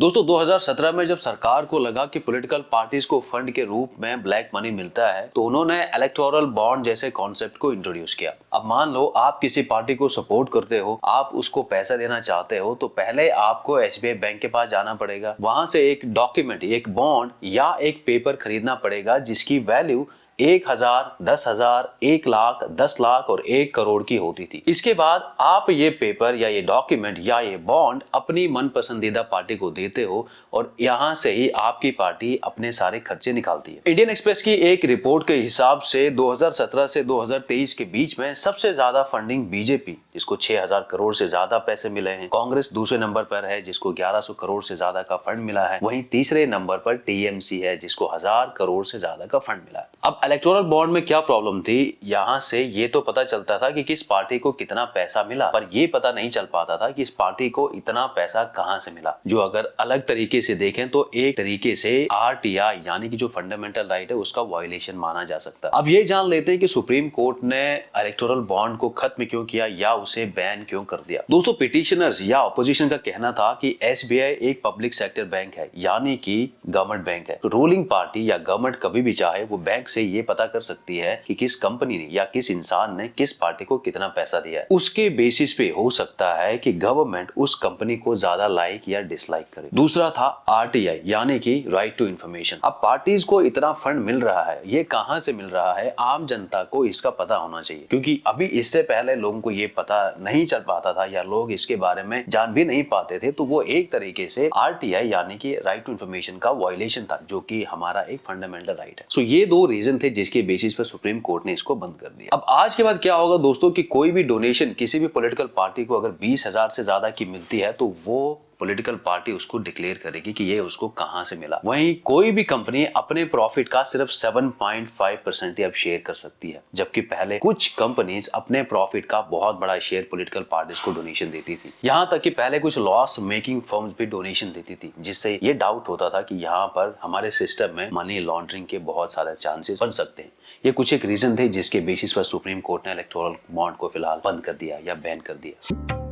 दोस्तों 2017 में जब सरकार को लगा कि पॉलिटिकल पार्टीज को फंड के रूप में ब्लैक मनी मिलता है तो उन्होंने इलेक्टोरल बॉन्ड जैसे कॉन्सेप्ट को इंट्रोड्यूस किया। अब मान लो आप किसी पार्टी को सपोर्ट करते हो, आप उसको पैसा देना चाहते हो तो पहले आपको एसबीआई बैंक के पास जाना पड़ेगा, वहां से एक डॉक्यूमेंट, एक बॉन्ड या एक पेपर खरीदना पड़ेगा जिसकी वैल्यू 1,000, 10,000, 1,00,000, 10,00,000 और 1 करोड़ की होती थी। इसके बाद आप ये पेपर या ये डॉक्यूमेंट या ये बॉन्ड अपनी मन पसंदीदा पार्टी को देते हो और यहाँ से ही आपकी पार्टी अपने सारे खर्चे निकालती है। इंडियन एक्सप्रेस की एक रिपोर्ट के हिसाब से 2017 से 2023 के बीच में सबसे ज्यादा फंडिंग बीजेपी, जिसको 6,000 करोड़ से ज्यादा पैसे मिले हैं। कांग्रेस दूसरे नंबर पर है जिसको 1,100 करोड़ से ज्यादा का फंड मिला है। वहीं तीसरे नंबर पर टीएमसी है जिसको 1,000 करोड़ से ज्यादा का फंड मिला है। अब इलेक्टोरल बॉन्ड में क्या प्रॉब्लम थी, यहाँ से ये तो पता चलता था कि किस पार्टी को कितना पैसा मिला, पर ये पता नहीं चल पाता था कि इस पार्टी को इतना पैसा कहां से मिला, जो अगर अलग तरीके से देखें तो एक तरीके से आरटीआई यानी कि जो फंडामेंटल राइट है उसका वायलेशन माना जा सकता है। अब ये जान लेते हैं कि सुप्रीम कोर्ट ने इलेक्टोरल बॉन्ड को खत्म क्यों किया या उसे बैन क्यों कर दिया। दोस्तों पिटिशनर्स या ऑपोजिशन का कहना था कि एसबीआई एक पब्लिक सेक्टर बैंक है यानी कि गवर्नमेंट बैंक है, तो रूलिंग पार्टी या गवर्नमेंट कभी भी चाहे वो बैंक से ये पता कर सकती है कि किस कंपनी ने या किस इंसान ने किस पार्टी को कितना पैसा दिया है। उसके बेसिस पे हो सकता है कि गवर्नमेंट उस कंपनी को ज्यादा लाइक या डिसलाइक करे। दूसरा था आरटीआई यानी कि राइट टू इंफॉर्मेशन। अब पार्टीज को इतना फंड मिल रहा है, ये कहां से मिल रहा है, आम जनता को इसका पता होना चाहिए, क्योंकि अभी इससे पहले लोगों को ये पता नहीं चल पाता था या लोग इसके बारे में जान भी नहीं पाते थे। तो वो एक तरीके से आरटीआई यानी कि राइट टू इंफॉर्मेशन का वायलेशन था, जो कि हमारा एक फंडामेंटल राइट है। सो ये दो रीजन थे जिसके बेसिस पर सुप्रीम कोर्ट ने इसको बंद कर दिया। अब आज के बाद क्या होगा दोस्तों कि कोई भी डोनेशन किसी भी पॉलिटिकल पार्टी को अगर 20,000 से ज्यादा की मिलती है तो वो पॉलिटिकल पार्टी उसको डिक्लेयर करेगी कि ये उसको कहां से मिला। वहीं कोई भी कंपनी अपने प्रॉफिट का सिर्फ 7.5% ही अब शेयर कर सकती है, जबकि पहले कुछ कंपनीज अपने प्रॉफिट का बहुत बड़ा शेयर पॉलिटिकल पार्टीज को डोनेशन देती थी। यहां तक कि पहले कुछ लॉस मेकिंग फर्म्स भी डोनेशन देती थी, जिससे ये डाउट होता था कि यहाँ पर हमारे सिस्टम में मनी लॉन्ड्रिंग के बहुत सारे चांसेस बन सकते हैं। ये कुछ एक रीजन थे जिसके बेसिस पर सुप्रीम कोर्ट ने इलेक्टोरल बॉन्ड को फिलहाल बंद कर दिया या बैन कर दिया।